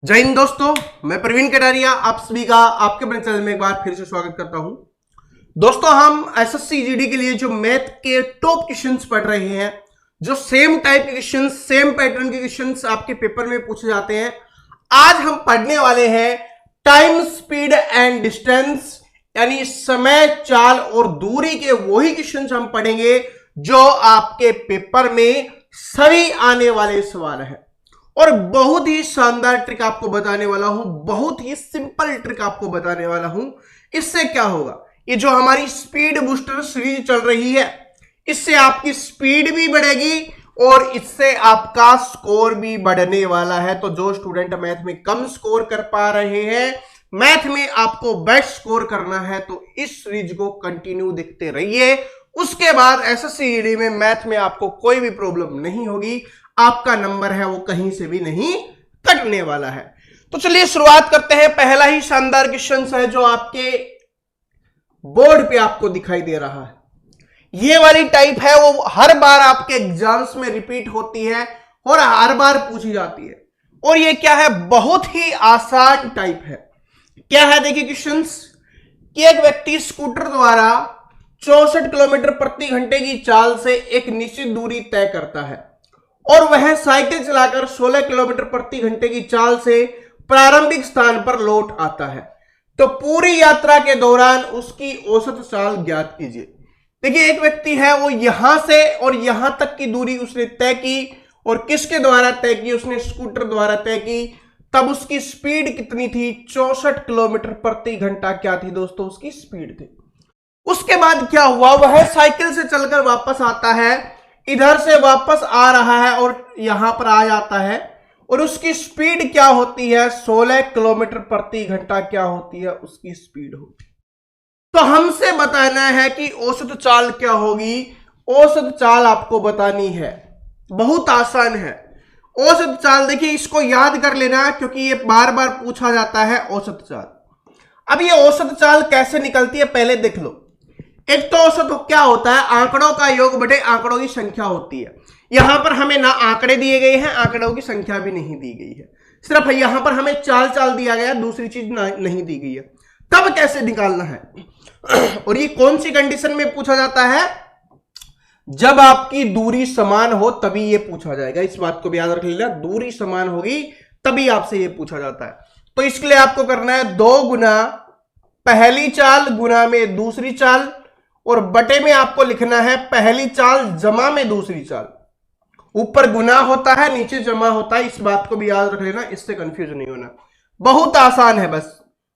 जय हिंद दोस्तों, मैं प्रवीण कटारिया आप सभी का आपके अपने चैनल में एक बार फिर से स्वागत करता हूं। दोस्तों, हम एसएससी जीडी के लिए जो मैथ के टॉप क्वेश्चंस पढ़ रहे हैं, जो सेम टाइप के क्वेश्चंस, सेम पैटर्न के क्वेश्चंस आपके पेपर में पूछे जाते हैं, आज हम पढ़ने वाले हैं टाइम, स्पीड एंड डिस्टेंस, यानी समय, चाल और दूरी के वही क्वेश्चंस हम पढ़ेंगे जो आपके पेपर में सभी आने वाले सवाल है। और बहुत ही शानदार ट्रिक आपको बताने वाला हूं, बहुत ही सिंपल ट्रिक आपको बताने वाला हूं। इससे क्या होगा, ये जो हमारी स्पीड बूस्टर सीरीज चल रही है, इससे आपकी स्पीड भी बढ़ेगी और इससे आपका स्कोर भी बढ़ने वाला है। तो जो स्टूडेंट मैथ में कम स्कोर कर पा रहे हैं, मैथ में आपको बेस्ट स्कोर करना है, तो इस सीरीज को कंटिन्यू देखते रहिए। उसके बाद एसएससी जीडी में मैथ में आपको कोई भी प्रॉब्लम नहीं होगी, आपका नंबर है वो कहीं से भी नहीं कटने वाला है। तो चलिए शुरुआत करते हैं। पहला ही शानदार क्वेश्चन है जो आपके बोर्ड पे आपको दिखाई दे रहा है। ये वाली टाइप है, वो हर बार आपके एग्जाम्स में रिपीट होती है और हर बार पूछी जाती है। और ये क्या है, बहुत ही आसान टाइप है। क्या है, देखिए क्वेश्चंस कि एक व्यक्ति स्कूटर द्वारा 64 किलोमीटर प्रति घंटे की चाल से एक निश्चित दूरी तय करता है और वह साइकिल चलाकर 16 किलोमीटर प्रति घंटे की चाल से प्रारंभिक स्थान पर लौट आता है। तो पूरी यात्रा के दौरान उसकी औसत चाल ज्ञात कीजिए। देखिए, एक व्यक्ति है, वो यहां से और यहां तक की दूरी उसने तय की, और किसके द्वारा तय की, उसने स्कूटर द्वारा तय की। तब उसकी स्पीड कितनी थी, 64 किलोमीटर प्रति घंटा क्या थी दोस्तों, उसकी स्पीड थी। उसके बाद क्या हुआ, वह साइकिल से चलकर वापस आता है, इधर से वापस आ रहा है और यहां पर आ जाता है, और उसकी स्पीड क्या होती है, 16 किलोमीटर प्रति घंटा क्या होती है, उसकी स्पीड होती है। तो हमसे बताना है कि औसत चाल क्या होगी। औसत चाल आपको बतानी है, बहुत आसान है। औसत चाल, देखिए इसको याद कर लेना क्योंकि ये बार बार पूछा जाता है औसत चाल। अब ये औसत चाल कैसे निकलती है पहले देख लो। एक तो औसत क्या होता है, आंकड़ों का योग बटे आंकड़ों की संख्या होती है। यहां पर हमें ना आंकड़े दिए गए हैं, आंकड़ों की संख्या भी नहीं दी गई है, सिर्फ यहां पर हमें चाल चाल दिया गया, दूसरी चीज नहीं दी गई है। तब कैसे निकालना है और ये कौन सी कंडीशन में पूछा जाता है, जब आपकी दूरी समान हो तभी ये पूछा जाएगा। इस बात को भी याद रख लेना, दूरी समान होगी तभी आपसे ये पूछा जाता है। तो इसके लिए आपको करना है 2 गुना पहली चाल गुना में दूसरी चाल, और बटे में आपको लिखना है पहली चाल जमा में दूसरी चाल। ऊपर गुना होता है, नीचे जमा होता है, इस बात को भी याद रख लेना, इससे कंफ्यूज नहीं होना। बहुत आसान है, बस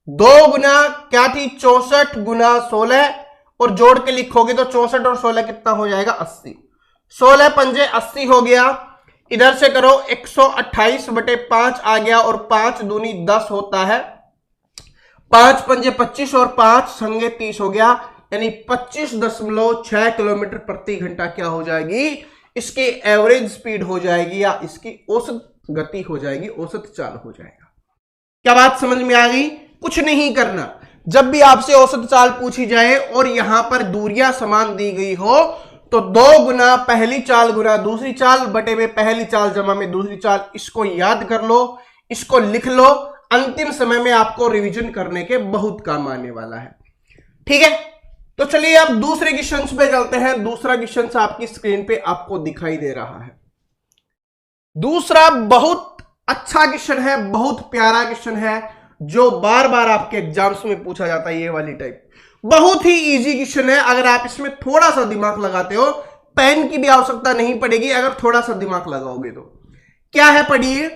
2 गुना क्या थी, 64 गुना 16, और जोड़ के लिखोगे तो 64 और 16 कितना हो जाएगा, 80। 16 पंजे 80 हो गया। इधर से करो 128 बटे 5 आ गया, और 5 दूनी 10 होता है, 5 पंजे 25 और 5 संगे 30 हो गया, यानी 25.6 किलोमीटर प्रति घंटा क्या हो जाएगी, इसकी एवरेज स्पीड हो जाएगी, या इसकी औसत गति हो जाएगी, औसत चाल हो जाएगा। क्या बात समझ में आ गई? कुछ नहीं करना, जब भी आपसे औसत चाल पूछी जाए और यहां पर दूरियां समान दी गई हो, तो 2 गुना पहली चाल गुना दूसरी चाल बटे में पहली चाल जमा में दूसरी चाल, इसको याद कर लो, इसको लिख लो। अंतिम समय में आपको रिवीजन करने के बहुत काम आने वाला है। ठीक है, तो चलिए अब दूसरे क्वेश्चन पे चलते हैं। दूसरा क्वेश्चन आपकी स्क्रीन पे आपको दिखाई दे रहा है। दूसरा बहुत अच्छा क्वेश्चन है, बहुत प्यारा क्वेश्चन है, जो बार बार आपके एग्जाम्स में पूछा जाता है। ये वाली टाइप बहुत ही इजी क्वेश्चन है, अगर आप इसमें थोड़ा सा दिमाग लगाते हो, पेन की भी आवश्यकता नहीं पड़ेगी अगर थोड़ा सा दिमाग लगाओगे तो। क्या है, पढ़िए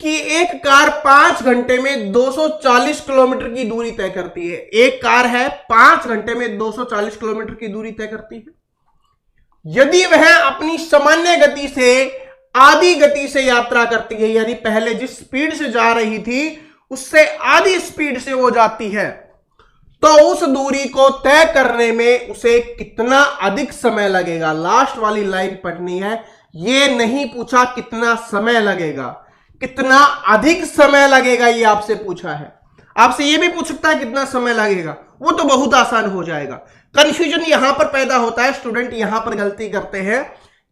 कि एक कार 5 घंटे में 240 किलोमीटर की दूरी तय करती है। एक कार है, 5 घंटे में 240 किलोमीटर की दूरी तय करती है। यदि वह अपनी सामान्य गति से आधी गति से यात्रा करती है, यानी पहले जिस स्पीड से जा रही थी उससे आधी स्पीड से वो जाती है, तो उस दूरी को तय करने में उसे कितना अधिक समय लगेगा। लास्ट वाली लाइन पढ़नी है, ये नहीं पूछा कितना समय लगेगा, कितना अधिक समय लगेगा ये आपसे पूछा है। आपसे ये भी पूछ सकता है कितना समय लगेगा, वो तो बहुत आसान हो जाएगा। कंफ्यूजन यहां पर पैदा होता है, स्टूडेंट यहां पर गलती करते हैं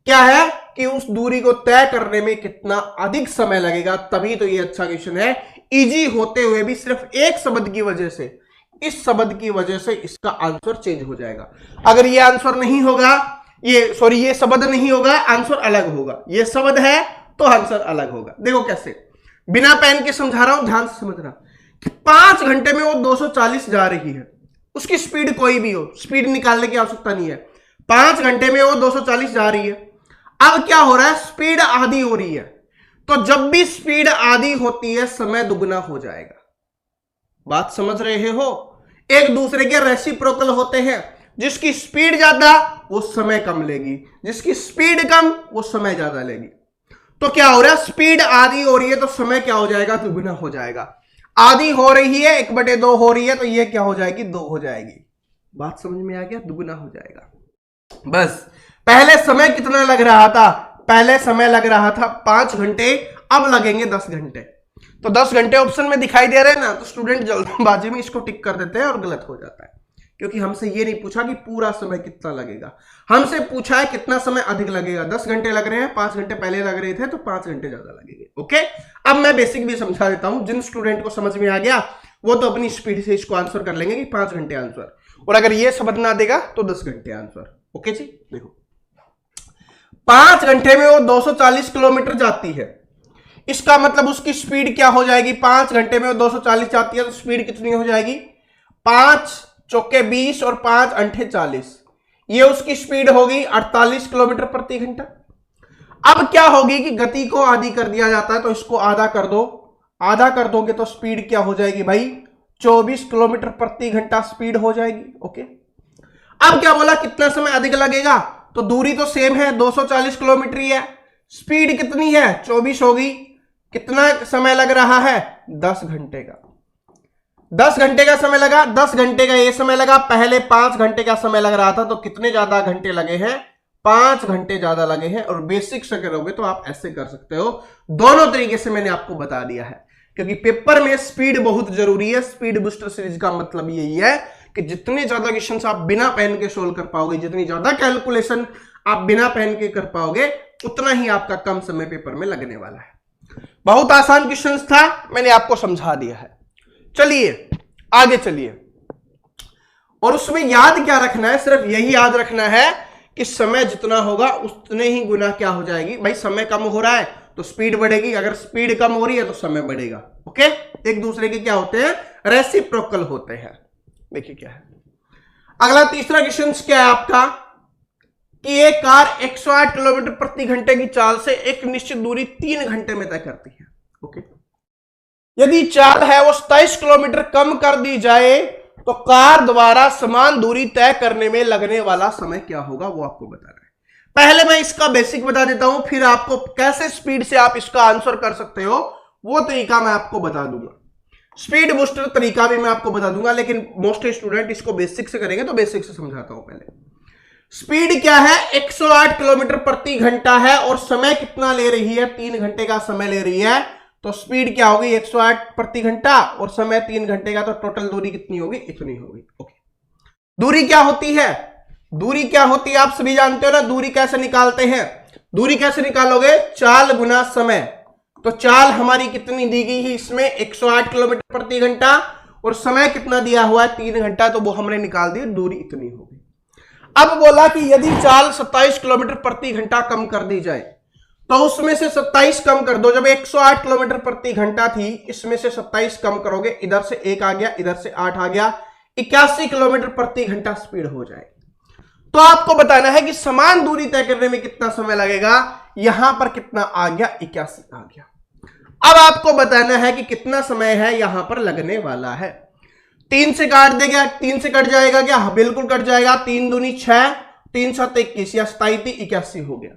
क्या है कि उस दूरी को तय करने में कितना अधिक समय लगेगा, तभी तो ये अच्छा क्वेश्चन है। इजी होते हुए भी सिर्फ एक शब्द की वजह से, इस शब्द की वजह से इसका आंसर चेंज हो जाएगा। अगर ये आंसर नहीं होगा, ये शब्द नहीं होगा, आंसर अलग होगा। ये शब्द है तो आंसर अलग होगा। देखो कैसे, बिना पेन के समझा रहा हूं, ध्यान से समझना। 5 घंटे में वो 240 जा रही है, उसकी स्पीड कोई भी हो, स्पीड निकालने की आवश्यकता नहीं है। 5 घंटे में वो 240 जा रही है। अब क्या हो रहा है, स्पीड आधी हो रही है। तो जब भी स्पीड आधी होती है, समय दुगना हो जाएगा। बात समझ रहे हो? एक दूसरे के रेसिप्रोकल होते हैं। जिसकी स्पीड ज्यादा वो समय कम लेगी, जिसकी स्पीड कम वो समय ज्यादा लेगी। तो क्या हो रहा है, स्पीड आधी हो रही है तो समय क्या हो जाएगा, दुगना हो जाएगा। आधी हो रही है 1/2 हो रही है तो ये क्या हो जाएगी, 2 हो जाएगी। बात समझ में आ गया, दुगना हो जाएगा। बस पहले समय कितना लग रहा था, पहले समय लग रहा था 5 घंटे, अब लगेंगे 10 घंटे। तो 10 घंटे ऑप्शन में दिखाई दे रहे हैं ना, तो स्टूडेंट जल्दबाजी में इसको टिक कर देते हैं और गलत हो जाता है। क्योंकि हमसे ये नहीं पूछा कि पूरा समय कितना लगेगा, हमसे पूछा है कितना समय अधिक लगेगा। 10 घंटे लग रहे हैं, 5 घंटे पहले लग रहे थे तो 5 घंटे ज्यादा लगेंगे। ओके, अब मैं बेसिक भी समझा देता हूं। जिन स्टूडेंट को समझ में आ गया वो तो अपनी स्पीड से इसको आंसर कर लेंगे कि 5 घंटे आंसर, और अगर ये समझ ना देगा तो 10 घंटे आंसर। ओके जी, देखो 5 घंटे में वो 240 किलोमीटर जाती है, इसका मतलब उसकी स्पीड क्या हो जाएगी, 5 घंटे में वो 240 जाती है तो स्पीड कितनी हो जाएगी, 5 चौके 20 और 5 अंठे 40, ये उसकी स्पीड होगी 48 किलोमीटर प्रति घंटा। अब क्या होगी कि गति को आधी कर दिया जाता है तो इसको आधा कर दो, आधा कर दोगे तो स्पीड क्या हो जाएगी भाई, 24 किलोमीटर प्रति घंटा स्पीड हो जाएगी। ओके, अब क्या बोला, कितना समय अधिक लगेगा, तो दूरी तो सेम है, 240 किलोमीटर ही है, स्पीड कितनी है 24 होगी, कितना समय लग रहा है 10 घंटे का। 10 घंटे का समय लगा, 10 घंटे का ये समय लगा, पहले 5 घंटे का समय लग रहा था तो कितने ज्यादा घंटे लगे हैं, 5 घंटे ज्यादा लगे हैं। और बेसिक से करोगे तो आप ऐसे कर सकते हो, दोनों तरीके से मैंने आपको बता दिया है। क्योंकि पेपर में स्पीड बहुत जरूरी है। स्पीड बूस्टर सीरीज का मतलब यही है कि जितने ज्यादा क्वेश्चन आप बिना पेन के सोल्व कर पाओगे, जितनी ज्यादा कैलकुलेशन आप बिना पेन के कर पाओगे, उतना ही आपका कम समय पेपर में लगने वाला है। बहुत आसान क्वेश्चन था, मैंने आपको समझा दिया है। चलिए आगे चलिए, और उसमें याद क्या रखना है, सिर्फ यही याद रखना है कि समय जितना होगा उतने ही गुना क्या हो जाएगी। भाई समय कम हो रहा है तो स्पीड बढ़ेगी, अगर स्पीड कम हो रही है तो समय बढ़ेगा। ओके, एक दूसरे के क्या होते हैं, रेसिप्रोकल होते हैं। देखिए क्या है अगला, तीसरा क्वेश्चन क्या है आपका, कि एक कार 108 किलोमीटर प्रति घंटे की चाल से एक निश्चित दूरी 3 घंटे में तय करती है। ओके, यदि चाल है वो 27 किलोमीटर कम कर दी जाए तो कार द्वारा समान दूरी तय करने में लगने वाला समय क्या होगा, वो आपको बताना है। पहले मैं इसका बेसिक बता देता हूं, फिर आपको कैसे स्पीड से आप इसका आंसर कर सकते हो वो तरीका मैं आपको बता दूंगा। स्पीड बूस्टर तरीका भी मैं आपको बता दूंगा, लेकिन मोस्ट स्टूडेंट इसको बेसिक से करेंगे तो बेसिक से समझाता हूं। पहले स्पीड क्या है, 108 किलोमीटर प्रति घंटा है और समय कितना ले रही है, 3 घंटे का समय ले रही है। तो स्पीड क्या होगी, 108 प्रति घंटा और समय 3 घंटे का, तो टोटल दूरी कितनी होगी, इतनी होगी। ओके, दूरी क्या होती है, दूरी क्या होती है आप सभी जानते हो ना। दूरी कैसे निकालते हैं, दूरी कैसे निकालोगे, चाल गुना समय। तो चाल हमारी कितनी दी गई है इसमें, 108 किलोमीटर प्रति घंटा, और समय कितना दिया हुआ है 3 घंटा, तो वो हमने निकाल दी, दूरी इतनी होगी। अब बोला कि यदि चाल 27 किलोमीटर प्रति घंटा कम कर दी जाए तो उसमें से 27 कम कर दो। जब 108 किलोमीटर प्रति घंटा थी, इसमें से 27 कम करोगे, इधर से 1 आ गया, इधर से 8 आ गया, 81 किलोमीटर प्रति घंटा स्पीड हो जाएगी। तो आपको बताना है कि समान दूरी तय करने में कितना समय लगेगा। यहां पर कितना आ गया, 81 आ गया। अब आपको बताना है कि कितना समय है यहां पर लगने वाला है। 3 से काट देगा, 3 से कट जाएगा क्या, बिल्कुल कट जाएगा। 3 दूनी 6, 3 7 21, या 27 81 हो गया।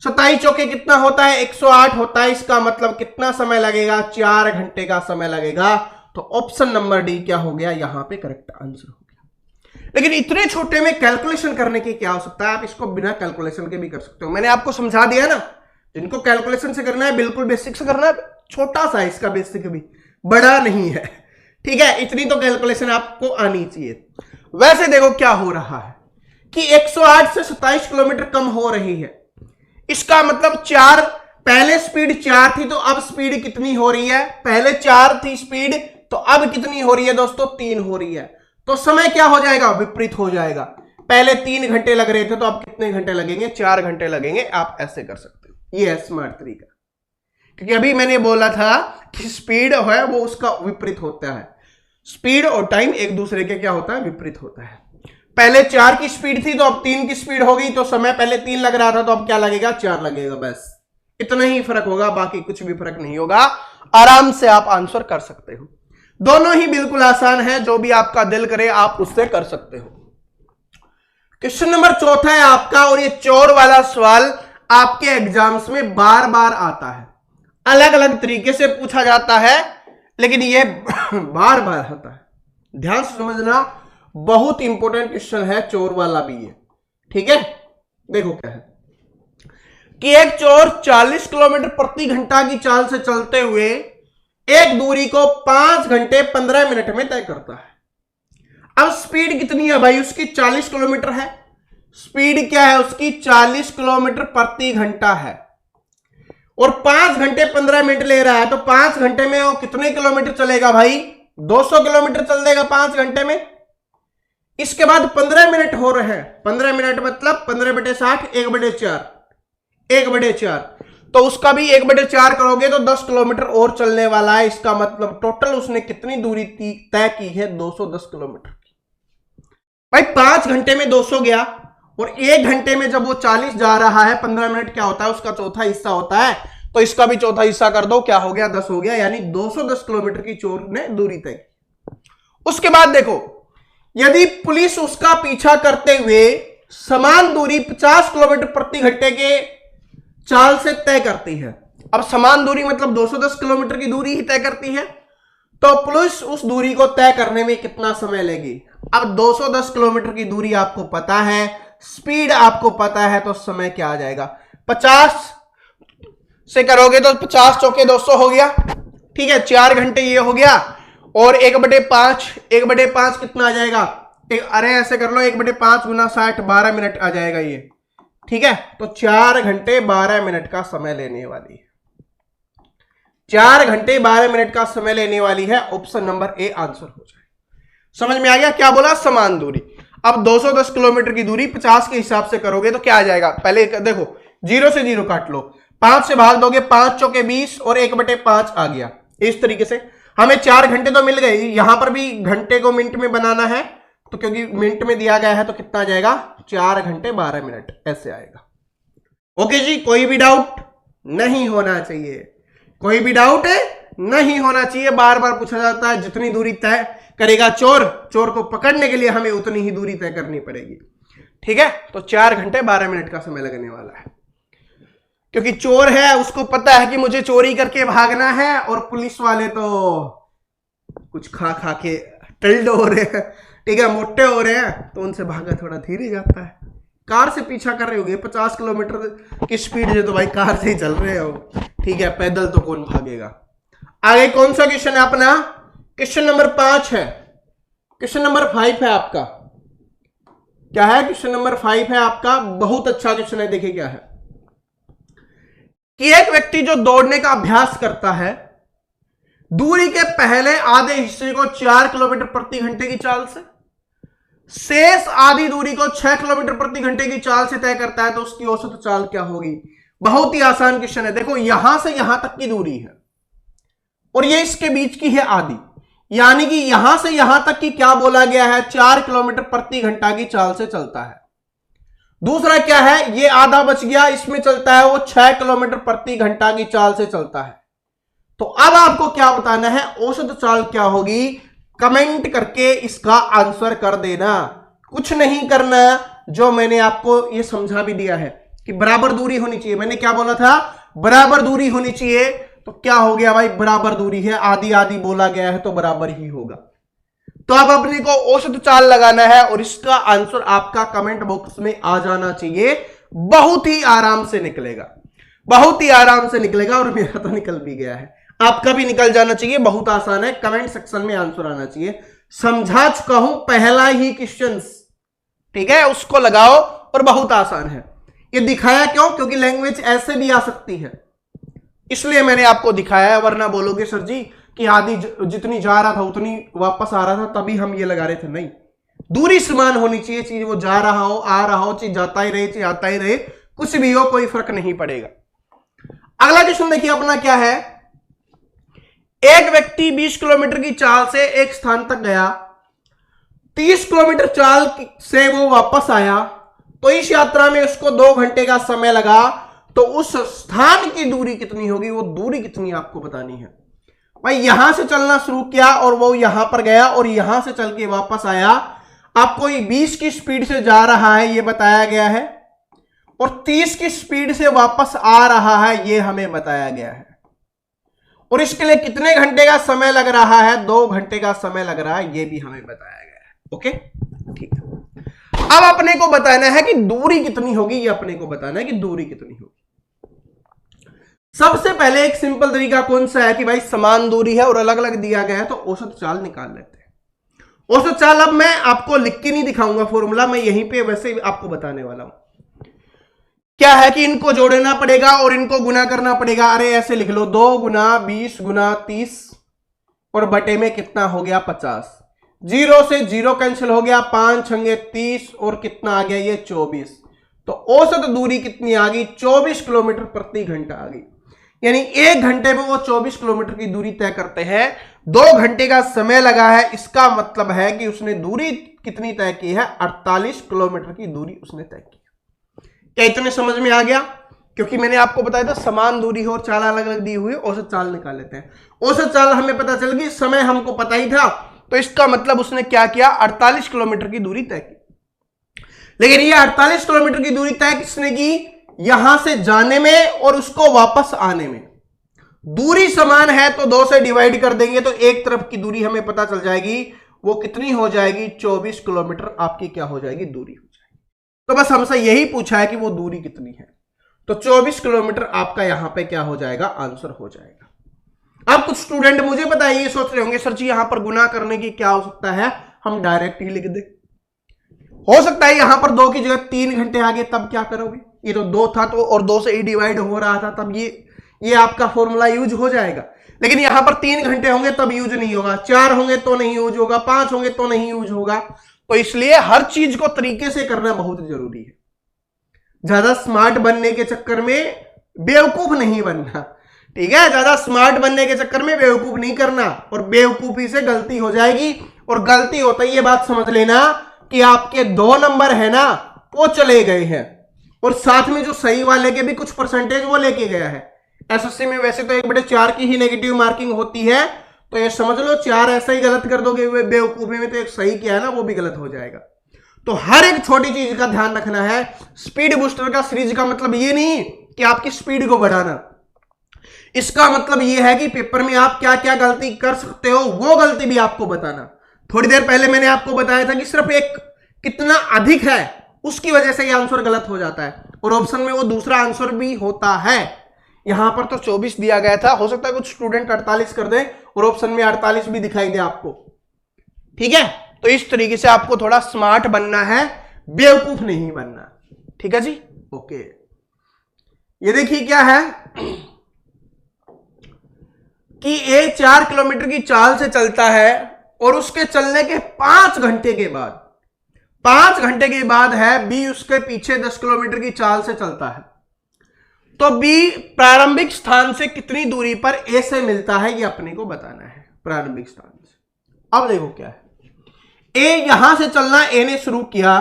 27 चौके कितना होता है, 108 होता है। इसका मतलब कितना समय लगेगा, 4 घंटे का समय लगेगा। तो ऑप्शन नंबर डी क्या हो गया, यहां पे करेक्ट आंसर हो गया। लेकिन इतने छोटे में कैलकुलेशन करने की क्या हो सकता है, आप इसको बिना कैलकुलेशन के भी कर सकते हो। मैंने आपको समझा दिया ना, जिनको कैलकुलेशन से करना है बिल्कुल बेसिक से करना है। छोटा सा इसका बेसिक भी, बड़ा नहीं है, ठीक है। इतनी तो कैलकुलेशन आपको आनी चाहिए। वैसे देखो क्या हो रहा है कि 108 से 27 किलोमीटर कम हो रही है। इसका मतलब 4, पहले स्पीड 4 थी तो अब स्पीड कितनी हो रही है, पहले 4 थी स्पीड तो अब कितनी हो रही है दोस्तों, 3 हो रही है। तो समय क्या हो जाएगा, विपरीत हो जाएगा। पहले 3 घंटे लग रहे थे तो अब कितने घंटे लगेंगे, 4 घंटे लगेंगे। आप ऐसे कर सकते हो, ये है स्मार्ट तरीका। क्योंकि अभी मैंने बोला था कि स्पीड है वो उसका विपरीत होता है, स्पीड और टाइम एक दूसरे के क्या होता है, विपरीत होता है। पहले 4 की स्पीड थी तो अब 3 की स्पीड हो गई, तो समय पहले 3 लग रहा था तो अब क्या लगेगा, 4 लगेगा। बस इतना ही फर्क होगा, बाकी कुछ भी फर्क नहीं होगा। आराम से आप आंसर कर सकते हो। दोनों ही बिल्कुल आसान है, जो भी आपका दिल करे आप उससे कर सकते हो। क्वेश्चन नंबर 4 है आपका, और ये चोर वाला सवाल आपके एग्जाम्स में बार बार आता है, अलग अलग तरीके से पूछा जाता है, लेकिन ये बार बार आता है। ध्यान से समझना, बहुत इंपॉर्टेंट क्वेश्चन है, चोर वाला भी है। ठीक है, देखो क्या है कि एक चोर 40 किलोमीटर प्रति घंटा की चाल से चलते हुए एक दूरी को 5 घंटे 15 मिनट में तय करता है। अब स्पीड कितनी है भाई उसकी, 40 किलोमीटर है। स्पीड क्या है उसकी, 40 किलोमीटर प्रति घंटा है, और 5 घंटे 15 मिनट ले रहा है, तो 5 घंटे में वो कितने किलोमीटर चलेगा भाई, 200 किलोमीटर चल देगा 5 घंटे में। इसके बाद 15 मिनट हो रहे हैं, 15 मिनट मतलब 15/60, 1/4, 1/4, तो उसका भी 1/4 करोगे तो 10 किलोमीटर और चलने वाला है। इसका मतलब टोटल उसने कितनी दूरी तय की है, 210 किलोमीटर की। भाई 5 घंटे में 200 गया, और 1 घंटे में जब वो 40 जा रहा है, 15 मिनट क्या होता है उसका चौथा हिस्सा होता है, तो इसका भी चौथा हिस्सा कर दो, क्या हो गया, 10 हो गया, यानी 210 किलोमीटर की चोर ने दूरी तय की। उसके बाद देखो, यदि पुलिस उसका पीछा करते हुए समान दूरी 50 किलोमीटर प्रति घंटे के चाल से तय करती है। अब समान दूरी मतलब 210 किलोमीटर की दूरी ही तय करती है, तो पुलिस उस दूरी को तय करने में कितना समय लेगी। अब 210 किलोमीटर की दूरी आपको पता है, स्पीड आपको पता है, तो समय क्या आ जाएगा, 50 से करोगे तो 50 चौके 200 हो गया। ठीक है, 4 घंटे ये हो गया, और 1/5, 1/5 कितना आ जाएगा, अरे ऐसे कर लो, 1/5 गुना 60, 12 मिनट आ जाएगा ये। ठीक है, तो 4 घंटे 12 मिनट का समय लेने वाली है, 4 घंटे 12 मिनट का समय लेने वाली है। ऑप्शन नंबर ए आंसर हो जाए। समझ में आ गया, क्या बोला, समान दूरी। अब 210 किलोमीटर की दूरी 50 के हिसाब से करोगे तो क्या आ जाएगा, पहले देखो 0 से 0 काट लो, 5 से भाग दोगे, 5 चौके 20, और 1/5 आ गया। इस तरीके से हमें 4 घंटे तो मिल गए। यहां पर भी घंटे को मिनट में बनाना है, तो क्योंकि मिनट में दिया गया है तो कितना आ जाएगा, 4 घंटे 12 मिनट ऐसे आएगा। ओके जी, कोई भी डाउट नहीं होना चाहिए, कोई भी डाउट नहीं होना चाहिए। बार बार पूछा जाता है, जितनी दूरी तय करेगा चोर, चोर को पकड़ने के लिए हमें उतनी ही दूरी तय करनी पड़ेगी। ठीक है, तो 4 घंटे 12 मिनट का समय लगने वाला है, क्योंकि चोर है उसको पता है कि मुझे चोरी करके भागना है, और पुलिस वाले तो कुछ खा खा के टल्ड हो रहे हैं, ठीक है, मोटे हो रहे हैं, तो उनसे भागा थोड़ा धीरे जाता है। कार से पीछा कर रहे होगे 50 किलोमीटर की स्पीड है, तो भाई कार से ही चल रहे हो। ठीक है, पैदल तो कौन भागेगा। आगे कौन सा क्वेश्चन है अपना, क्वेश्चन नंबर 5 है। क्वेश्चन नंबर 5 है आपका, क्या है, क्वेश्चन नंबर 5 है आपका, बहुत अच्छा क्वेश्चन है। देखिए क्या है कि एक व्यक्ति जो दौड़ने का अभ्यास करता है, दूरी के पहले आधे हिस्से को 4 किलोमीटर प्रति घंटे की चाल से, शेष आधी दूरी को 6 किलोमीटर प्रति घंटे की चाल से तय करता है, तो उसकी औसत चाल क्या होगी। बहुत ही आसान क्वेश्चन है। देखो यहां से यहां तक की दूरी है, और ये इसके बीच की है आधी, यानी कि यहां से यहां तक की क्या बोला गया है, 4 किलोमीटर प्रति घंटा की चाल से चलता है। दूसरा क्या है, ये आधा बच गया, इसमें चलता है वो 6 किलोमीटर प्रति घंटा की चाल से चलता है। तो अब आपको क्या बताना है, औसत चाल क्या होगी, कमेंट करके इसका आंसर कर देना। कुछ नहीं करना, जो मैंने आपको ये समझा भी दिया है कि बराबर दूरी होनी चाहिए। मैंने क्या बोला था, बराबर दूरी होनी चाहिए, तो क्या हो गया भाई, बराबर दूरी है, आधी आधी बोला गया है तो बराबर ही होगा। तो अब अपने को औसत चाल लगाना है, और इसका आंसर आपका कमेंट बॉक्स में आ जाना चाहिए। बहुत ही आराम से निकलेगा, बहुत ही आराम से निकलेगा, और मेरा तो निकल भी गया है, आपका भी निकल जाना चाहिए। बहुत आसान है, कमेंट सेक्शन में आंसर आना चाहिए। समझा चुका हूं पहला ही क्वेश्चन, ठीक है, उसको लगाओ, और बहुत आसान है। ये दिखाया क्यों? क्योंकि लैंग्वेज ऐसे भी आ सकती है, इसलिए मैंने आपको दिखाया है। वरना बोलोगे सर जी कि आदि जितनी जा रहा था उतनी वापस आ रहा था, तभी हम ये लगा रहे थे। नहीं, दूरी समान होनी चाहिए, चीज वो जा रहा हो आ रहा हो, चीज जाता ही रहे चीज आता ही रहे, कुछ भी हो कोई फर्क नहीं पड़ेगा। अगला क्वेश्चन देखिए अपना क्या है। एक व्यक्ति 20 किलोमीटर की चाल से एक स्थान तक गया, 30 किलोमीटर चाल से वो वापस आया, तो इस यात्रा में उसको 2 घंटे का समय लगा। तो उस स्थान की दूरी कितनी होगी? वो दूरी कितनी आपको बतानी है भाई। यहां से चलना शुरू किया और वो यहां पर गया और यहां से चल के वापस आया। आपको ये 20 की स्पीड से जा रहा है ये बताया गया है, और 30 की स्पीड से वापस आ रहा है ये हमें बताया गया है। और इसके लिए कितने घंटे का समय लग रहा है? 2 घंटे का समय लग रहा है, ये भी हमें बताया गया है। ओके, ठीक है। अब अपने को बताना है कि दूरी कितनी होगी, ये अपने को बताना है कि दूरी कितनी होगी। सबसे पहले एक सिंपल तरीका कौन सा है कि भाई समान दूरी है और अलग अलग दिया गया है, तो औसत चाल निकाल लेते हैं। औसत चाल अब मैं आपको लिख के नहीं दिखाऊंगा फॉर्मूला, मैं यहीं पे वैसे आपको बताने वाला हूं। क्या है कि इनको जोड़ना पड़ेगा और इनको गुना करना पड़ेगा। अरे ऐसे लिख लो, 2 गुना 20 गुना 30 और बटे में कितना हो गया? 50। 0 से 0 कैंसिल हो गया, 5 छंगे 30 और कितना आ गया? ये 24। तो औसत दूरी कितनी आ गई? 24 किलोमीटर प्रति घंटा आ गई। यानी 1 घंटे में वो 24 किलोमीटर की दूरी तय करते हैं। 2 घंटे का समय लगा है, इसका मतलब है कि उसने दूरी कितनी तय की है? 48 किलोमीटर की दूरी उसने तय की। क्या इतने समझ में आ गया? क्योंकि मैंने आपको बताया था समान दूरी हो और चाल अलग अलग दी हुई, औसत चाल निकाल लेते हैं। औसत चाल हमें पता चल गई, समय हमको पता ही था, तो इसका मतलब उसने क्या किया? 48 किलोमीटर की दूरी तय की। लेकिन ये 48 किलोमीटर की दूरी तय किसने की? यहां से जाने में और उसको वापस आने में। दूरी समान है तो 2 से डिवाइड कर देंगे तो एक तरफ की दूरी हमें पता चल जाएगी, वो कितनी हो जाएगी? 24 किलोमीटर आपकी क्या हो जाएगी? दूरी हो जाएगी। तो बस हमसे यही पूछा है कि वो दूरी कितनी है, तो 24 किलोमीटर आपका यहां पे क्या हो जाएगा? आंसर हो जाएगा। अब कुछ स्टूडेंट मुझे बताइए, ये सोच रहे होंगे सर जी यहां पर गुना करने की क्या हो सकता है, हम डायरेक्ट ही लिख दे। हो सकता है यहां पर 2 की जगह 3 घंटे आ गए, तब क्या करोगे? ये तो 2 था तो और 2 से ही डिवाइड हो रहा था, तब ये आपका फॉर्मूला यूज हो जाएगा। लेकिन यहां पर 3 घंटे होंगे तब यूज नहीं होगा, 4 होंगे तो नहीं यूज होगा, 5 होंगे तो नहीं यूज होगा। तो इसलिए हर चीज को तरीके से करना बहुत जरूरी है। ज्यादा स्मार्ट बनने के चक्कर में बेवकूफ नहीं बनना, ठीक है? ज्यादा स्मार्ट बनने के चक्कर में बेवकूफ नहीं करना, और बेवकूफी से गलती हो जाएगी। और गलती होता ही ये बात समझ लेना कि आपके 2 नंबर है ना वो चले गए हैं, और साथ में जो सही वाले के भी कुछ परसेंटेज वो लेके गया है। एसएससी में वैसे तो 1/4 की ही नेगेटिव मार्किंग होती है, तो ये समझ लो 4 ऐसा ही गलत कर दोगे बेवकूफी में, तो एक सही किया है ना वो भी गलत हो जाएगा। तो हर एक छोटी चीज का ध्यान रखना है। स्पीड बूस्टर का सीरीज का मतलब ये नहीं कि आपकी स्पीड को बढ़ाना, इसका मतलब ये है कि पेपर में आप क्या क्या गलती कर सकते हो वो गलती भी आपको बताना। थोड़ी देर पहले मैंने आपको बताया था कि सिर्फ एक कितना अधिक है उसकी वजह से ये आंसर गलत हो जाता है, और ऑप्शन में वो दूसरा आंसर भी होता है। यहां पर तो 24 दिया गया था, हो सकता है कुछ स्टूडेंट 48 कर दें और ऑप्शन में 48 भी दिखाई दे आपको, ठीक है? तो इस तरीके से आपको थोड़ा स्मार्ट बनना है, बेवकूफ नहीं बनना, ठीक है जी? ओके, ये देखिए क्या है कि ए 4 किलोमीटर की चाल से चलता है और उसके चलने के 5 घंटे के बाद, 5 घंटे के बाद है बी उसके पीछे 10 किलोमीटर की चाल से चलता है। तो बी प्रारंभिक स्थान से कितनी दूरी पर ए से मिलता है ये अपने को बताना है, प्रारंभिक स्थान से। अब देखो क्या है, ए यहां से चलना ए ने शुरू किया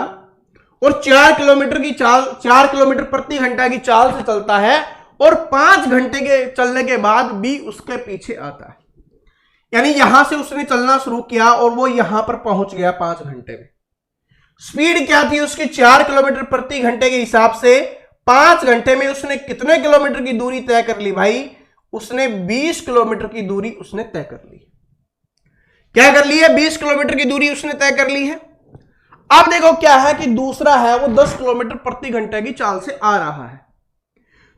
और 4 किलोमीटर की चाल, 4 किलोमीटर प्रति घंटा की चाल से चलता है, और 5 घंटे के चलने के बाद बी उसके पीछे आता है। यानी यहां से उसने चलना शुरू किया और वो यहां पर पहुंच गया 5 घंटे में। स्पीड क्या थी उसकी? 4 किलोमीटर प्रति घंटे के हिसाब से 5 घंटे में उसने कितने किलोमीटर की दूरी तय कर ली भाई? उसने 20 किलोमीटर की दूरी उसने तय कर ली। क्या कर ली है? 20 किलोमीटर की दूरी उसने तय कर ली है। अब देखो क्या है कि दूसरा है वो 10 किलोमीटर प्रति घंटे की चाल से आ रहा है।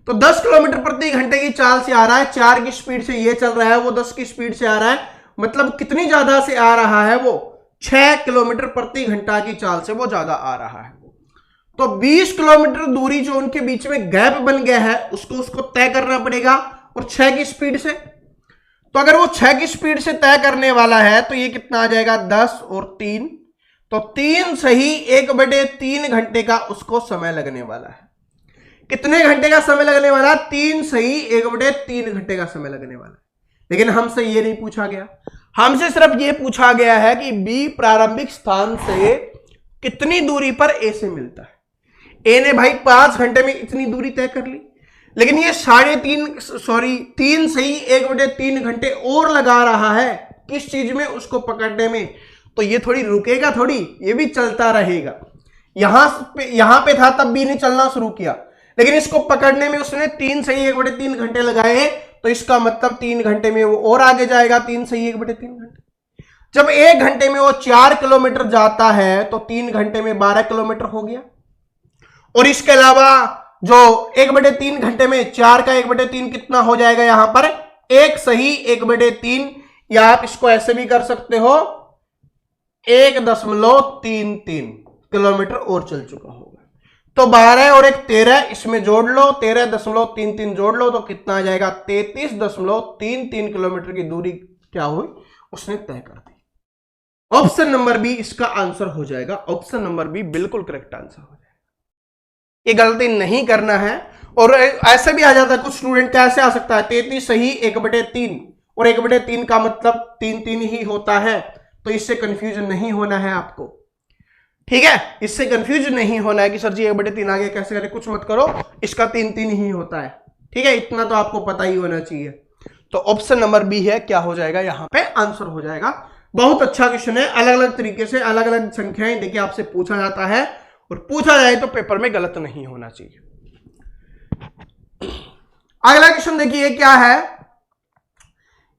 तो 10 किलोमीटर प्रति घंटे की चाल से आ रहा है, 4 की स्पीड से ये चल रहा है, वो 10 की स्पीड से आ रहा है, मतलब कितनी ज्यादा से आ रहा है? वो 6 किलोमीटर प्रति घंटा की चाल से वो ज्यादा आ रहा है। तो 20 किलोमीटर दूरी जो उनके बीच में गैप बन गया है उसको तय करना पड़ेगा, और 6 की स्पीड से। तो अगर वो 6 की स्पीड से तय करने वाला है तो ये कितना आ जाएगा 10 और 3, तो 3 सही 1/3 घंटे का उसको समय लगने वाला है। कितने घंटे का समय लगने वाला? 3 सही 1/3 घंटे का समय लगने वाला है। लेकिन हमसे ये नहीं पूछा गया, हमसे सिर्फ ये पूछा गया है कि बी प्रारंभिक स्थान से कितनी दूरी पर ए से मिलता है। ए ने भाई 5 घंटे में इतनी दूरी तय कर ली, लेकिन ये 3 सही 1/3 घंटे और लगा रहा है किस चीज में? उसको पकड़ने में। तो ये थोड़ी रुकेगा थोड़ी, ये भी चलता रहेगा। यहां पे था तब बी ने चलना शुरू किया, लेकिन इसको पकड़ने में उसने 3 सही 1/3 घंटे लगाए, तो इसका मतलब 3 घंटे में वो और आगे जाएगा, 3 सही 1/3 घंटे। जब 1 घंटे में वो 4 किलोमीटर जाता है तो 3 घंटे में 12 किलोमीटर हो गया। और इसके अलावा जो 1/3 घंटे में 4 का 1/3 कितना हो जाएगा? यहां पर 1 सही 1/3, या आप इसको ऐसे भी कर सकते हो 1.33 किलोमीटर और चल चुका होगा। तो 12 और 1 13, इसमें जोड़ लो 13.33 जोड़ लो, तो कितना आ जाएगा? 33.33 किलोमीटर की दूरी क्या हुई? उसने तय कर दी। ऑप्शन नंबर बी इसका आंसर हो जाएगा। ऑप्शन नंबर बी बिल्कुल करेक्ट आंसर हो जाएगा। ये गलती नहीं करना है। और ऐसे भी आ जाता है, कुछ स्टूडेंट कैसे आ सकता है 33 सही 1/3, और 1/3 का मतलब 3 ही होता है। तो इससे कंफ्यूजन नहीं होना है आपको, ठीक है? इससे कंफ्यूजन नहीं होना है कि सर जी 1/3 आगे कैसे करें, कुछ मत करो, इसका 3 ही होता है, ठीक है? इतना तो आपको पता ही होना चाहिए। तो ऑप्शन नंबर बी है, क्या हो जाएगा? यहां पे आंसर हो जाएगा। बहुत अच्छा क्वेश्चन है, अलग अलग तरीके से अलग अलग संख्याएं देखिए आपसे पूछा जाता है, और पूछा जाए तो पेपर में गलत नहीं होना चाहिए। अगला क्वेश्चन देखिए क्या है,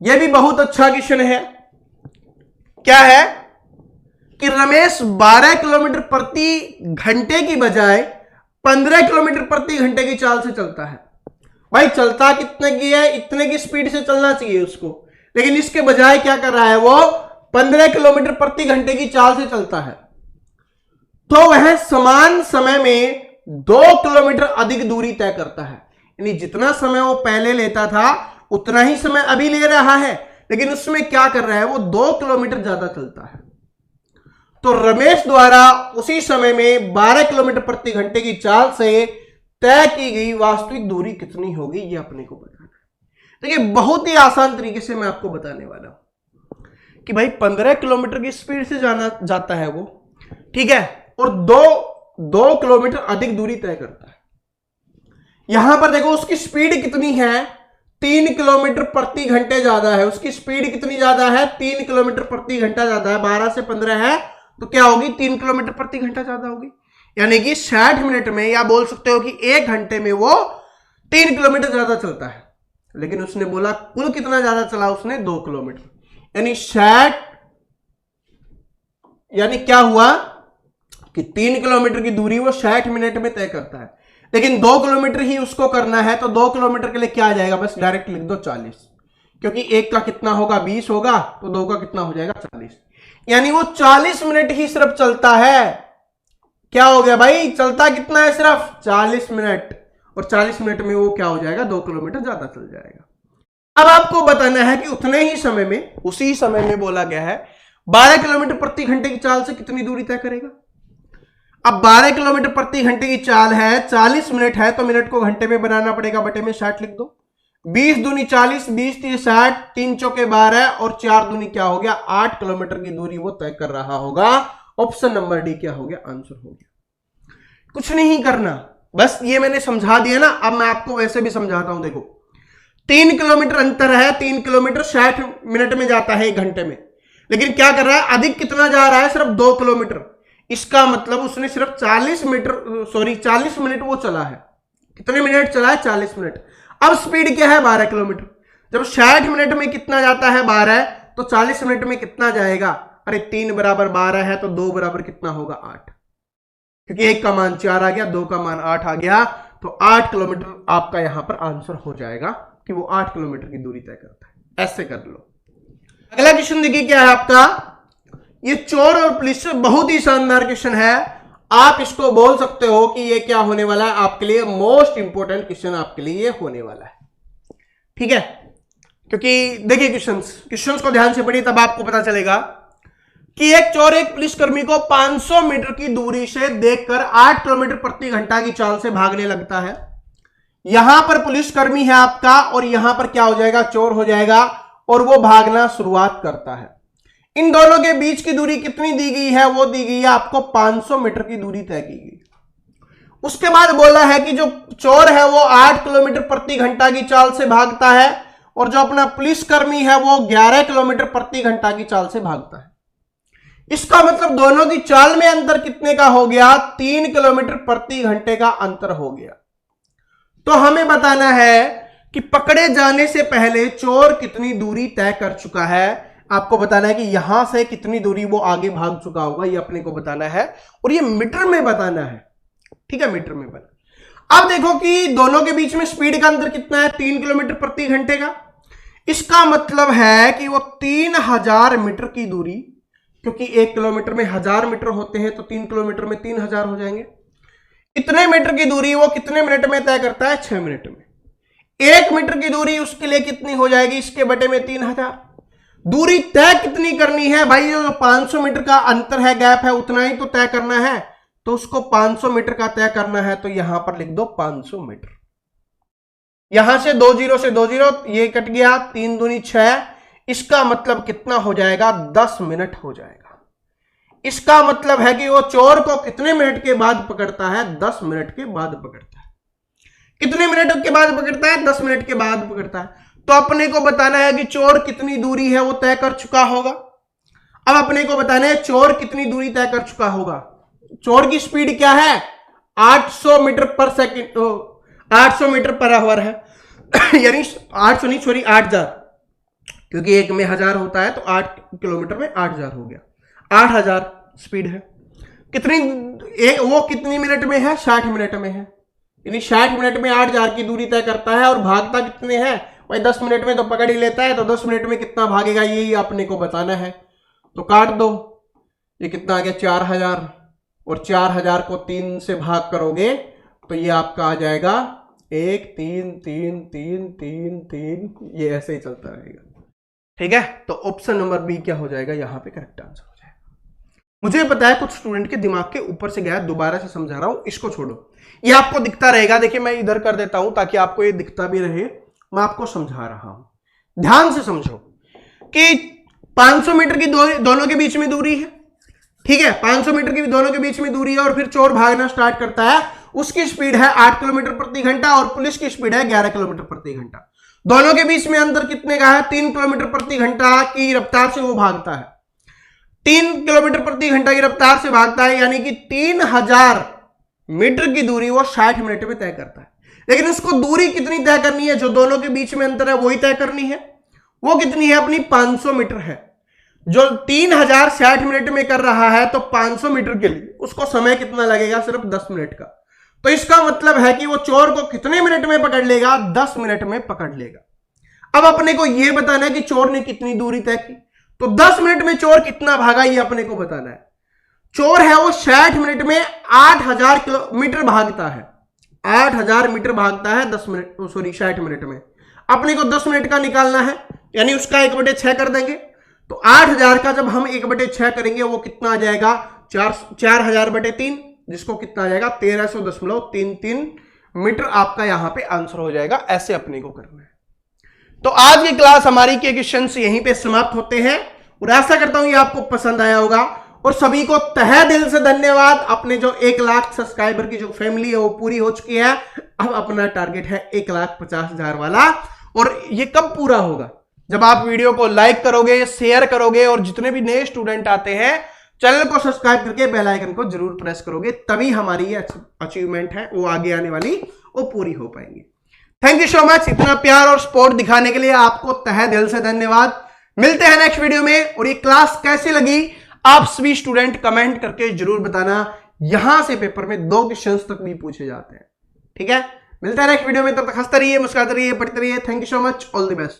यह भी बहुत अच्छा क्वेश्चन है। क्या है कि रमेश 12 किलोमीटर प्रति घंटे की बजाय 15 किलोमीटर प्रति घंटे की चाल से चलता है। भाई चलता कितने की है? इतने की स्पीड से चलना चाहिए उसको, लेकिन इसके बजाय क्या कर रहा है? वो 15 किलोमीटर प्रति घंटे की चाल से चलता है। तो वह समान समय में 2 किलोमीटर अधिक दूरी तय करता है। यानी जितना समय वो पहले लेता था उतना ही समय अभी ले रहा है, लेकिन उसमें क्या कर रहा है? वो 2 किलोमीटर ज्यादा चलता है। तो रमेश द्वारा उसी समय में 12 किलोमीटर प्रति घंटे की चाल से तय की गई वास्तविक दूरी कितनी होगी, ये अपने को बताना है। देखिए बहुत ही आसान तरीके से मैं आपको बताने वाला हूं कि भाई 15 किलोमीटर की स्पीड से जाता है वो, ठीक है, और 2 किलोमीटर अधिक दूरी तय करता है। यहां पर देखो उसकी स्पीड कितनी है? 3 किलोमीटर प्रति घंटे ज्यादा है। उसकी स्पीड कितनी ज्यादा है? 3 किलोमीटर प्रति घंटा ज्यादा है। 12 से 15 है तो क्या होगी? 3 किलोमीटर प्रति घंटा ज्यादा होगी। यानी कि 60 मिनट में, या बोल सकते हो कि 1 घंटे में वो 3 किलोमीटर ज्यादा चलता है। लेकिन उसने बोला कुल कितना ज्यादा चला? उसने 2 किलोमीटर, यानी 60, यानी क्या हुआ कि 3 किलोमीटर की दूरी वो 60 मिनट में तय करता है, लेकिन 2 किलोमीटर ही उसको करना है। तो 2 किलोमीटर के लिए क्या आ जाएगा? बस डायरेक्ट लिख दो 40, क्योंकि 1 का कितना होगा? 20 होगा, तो 2 का कितना हो जाएगा? 40। यानी वो 40 मिनट ही सिर्फ चलता है। क्या हो गया भाई? चलता कितना है? सिर्फ 40 मिनट, और 40 मिनट में वो क्या हो जाएगा? 2 किलोमीटर ज्यादा चल जाएगा। अब आपको बताना है कि उतने ही समय में, उसी समय में बोला गया है 12 किलोमीटर प्रति घंटे की चाल से कितनी दूरी तय करेगा। अब 12 किलोमीटर प्रति घंटे की चाल है, 40 मिनट है, तो मिनट को घंटे में बनाना पड़ेगा, बटे में 60 लिख दो। 20 दूनी 40, 20 3 60, 3 चौके 12, और 4 दूनी क्या हो गया? 8 किलोमीटर की दूरी वो तय कर रहा होगा। ऑप्शन नंबर डी क्या हो गया? आंसर हो गया। कुछ नहीं करना, बस ये मैंने समझा दिया ना। अब मैं आपको वैसे भी समझाता हूं। देखो 3 किलोमीटर अंतर है, 3 किलोमीटर 60 मिनट में जाता है 1 घंटे में, लेकिन क्या कर रहा है? अधिक कितना जा रहा है? सिर्फ 2 किलोमीटर। इसका मतलब उसने सिर्फ 40 मिनट वो चला है। कितने मिनट चला है? 40 मिनट। अब स्पीड क्या है? 12 किलोमीटर। जब 60 मिनट में कितना जाता है? 12, तो 40 मिनट में कितना जाएगा? अरे 3 बराबर 12 है, तो 2 बराबर कितना होगा? 8, क्योंकि 1 का मान 4 आ गया, 2 का मान 8 आ गया, तो 8 किलोमीटर आपका यहां पर आंसर हो जाएगा कि वो 8 किलोमीटर की दूरी तय करता है। ऐसे कर लो। अगला क्वेश्चन देखिए क्या है आपका, ये चोर और पुलिस, बहुत ही शानदार क्वेश्चन है। आप इसको बोल सकते हो कि ये क्या होने वाला है आपके लिए, मोस्ट इंपोर्टेंट क्वेश्चन आपके लिए ये होने वाला है। ठीक है, क्योंकि देखिए क्वेश्चंस को ध्यान से पढ़िए, तब आपको पता चलेगा कि एक चोर एक पुलिसकर्मी को 500 मीटर की दूरी से देखकर 8 किलोमीटर प्रति घंटा की चाल से भागने लगता है। यहां पर पुलिसकर्मी है आपका और यहां पर क्या हो जाएगा, चोर हो जाएगा, और वो भागना शुरुआत करता है। इन दोनों के बीच की दूरी कितनी दी गई है, वो दी गई है आपको 500 मीटर की दूरी तय की गई। उसके बाद बोला है कि जो चोर है वो 8 किलोमीटर प्रति घंटा की चाल से भागता है और जो अपना पुलिसकर्मी है वो 11 किलोमीटर प्रति घंटा की चाल से भागता है। इसका मतलब दोनों की चाल में अंतर कितने का हो गया, 3 किलोमीटर प्रति घंटे का अंतर हो गया। तो हमें बताना है कि पकड़े जाने से पहले चोर कितनी दूरी तय कर चुका है। आपको बताना है कि यहां से कितनी दूरी वो आगे भाग चुका होगा, ये अपने को बताना है और ये मीटर में बताना है। ठीक है, मीटर में बना। अब देखो कि दोनों के बीच में स्पीड का अंतर कितना है, 3 किलोमीटर प्रति घंटे का। इसका मतलब है कि वो 3000 मीटर की दूरी, क्योंकि 1 किलोमीटर में 1000 मीटर होते हैं तो 3 किलोमीटर में 3000 हो जाएंगे। इतने मीटर की दूरी वो कितने मिनट में तय करता है, 6 मिनट में। 1 मीटर की दूरी उसके लिए कितनी हो जाएगी, इसके बटे में 3000। दूरी तय कितनी करनी है भाई, जो 500 मीटर का अंतर है, गैप है, उतना ही तो तय करना है। तो उसको 500 मीटर का तय करना है तो यहां पर लिख दो 500 मीटर। यहां से 2 0 से 2 0, ये कट गया, 3 दूनी 6। इसका मतलब कितना हो जाएगा, 10 मिनट हो जाएगा। इसका मतलब है कि वो चोर को कितने मिनट के बाद पकड़ता है, 10 मिनट के बाद पकड़ता है। कितने मिनट के बाद पकड़ता है, 10 मिनट के बाद पकड़ता है। तो अपने को बताना है कि चोर कितनी दूरी है वो तय कर चुका होगा। अब अपने को बताना है चोर कितनी दूरी तय कर चुका होगा। चोर की स्पीड क्या है, 800 मीटर पर सेकंड, 800 मीटर पर आवर है यानी 800 नहीं, सॉरी 8000, क्योंकि एक में 1000 होता है तो 8 किलोमीटर में 8000 हो गया। 8000 स्पीड है। कितनी वो कितनी मिनट में है, 60 मिनट में है। यानी 60 मिनट में 8000 की दूरी तय करता है और भागता कितने हैं भाई, 10 मिनट में तो पकड़ ही लेता है, तो 10 मिनट में कितना भागेगा यही अपने को बताना है। तो काट दो, ये कितना आ गया 4000, और 4000 को 3 से भाग करोगे तो ये आपका आ जाएगा 1 3 3 3 3 3, ये ऐसे ही चलता रहेगा। ठीक है, तो ऑप्शन नंबर बी क्या हो जाएगा, यहां पे करेक्ट आंसर हो जाएगा। मुझे पता है कुछ स्टूडेंट के दिमाग के ऊपर से गया, दोबारा से समझा रहा हूं, इसको छोड़ो, ये आपको दिखता रहेगा। देखिए मैं इधर कर देता हूं ताकि आपको ये दिखता भी रहे। मैं आपको समझा रहा हूं, ध्यान से समझो कि 500 मीटर की दोनों के बीच में दूरी है। ठीक है, 500 मीटर की दोनों के बीच में दूरी है और फिर चोर भागना स्टार्ट करता है। उसकी स्पीड है 8 किलोमीटर प्रति घंटा और पुलिस की स्पीड है 11 किलोमीटर प्रति घंटा। दोनों के बीच में अंतर कितने का है, 3 किलोमीटर प्रति घंटा की रफ्तार से वो भागता है। 3 किलोमीटर प्रति घंटा की रफ्तार से भागता है, यानी कि 3000 मीटर की दूरी वो 60 मिनट में तय करता है। लेकिन उसको दूरी कितनी तय करनी है, जो दोनों के बीच में अंतर है वही तय करनी है। वो कितनी है अपनी, 500 मीटर है। जो 3000 60 मिनट में कर रहा है तो 500 मीटर के लिए उसको समय कितना लगेगा, सिर्फ 10 मिनट का। तो इसका मतलब है कि वो चोर को कितने मिनट में पकड़ लेगा, 10 मिनट में पकड़ लेगा। अब अपने को यह बताना है कि चोर ने कितनी दूरी तय की, तो 10 मिनट में चोर कितना भागा ये अपने को बताना है। चोर है वो 60 मिनट में 8000 किलोमीटर भागता है, 8000 मीटर भागता है 10 मिनट, सॉरी 60 मिनट में। अपने को 10 मिनट का निकालना है, यानी उसका 1/6 कर देंगे। तो 8000 का जब हम 1/6 करेंगे वो कितना आ जाएगा, 4000/3, जिसको कितना आ जाएगा 1300.33 मीटर आपका यहां पे आंसर हो जाएगा। ऐसे अपने को करना है। तो आज की क्लास हमारी के क्वेश्चंस यहीं पे समाप्त होते हैं और आशा करता हूं ये आपको पसंद आया होगा। और सभी को तहे दिल से धन्यवाद। अपने जो 1 लाख सब्सक्राइबर की जो फैमिली है वो पूरी हो चुकी है। अब अपना टारगेट है 1,50,000 वाला। और ये कब पूरा होगा, जब आप वीडियो को लाइक करोगे, शेयर करोगे और जितने भी नए स्टूडेंट आते हैं चैनल को सब्सक्राइब करके बेल आइकन को जरूर प्रेस करोगे, तभी हमारी ये अचीवमेंट है वो आगे आने वाली वो पूरी हो पाएंगी। थैंक यू सो मच, इतना प्यार और सपोर्ट दिखाने के लिए आपको तहे दिल से धन्यवाद। मिलते हैं नेक्स्ट वीडियो में। और ये क्लास कैसी लगी आप सभी स्टूडेंट कमेंट करके जरूर बताना। यहां से पेपर में 2 क्वेश्चंस तक भी पूछे जाते हैं। ठीक है, मिलते हैं नेक्स्ट वीडियो में। तब तक हंसते रहिए, मुस्कुराते रहिए, पढ़ते रहिए। Thank you so much, all the best.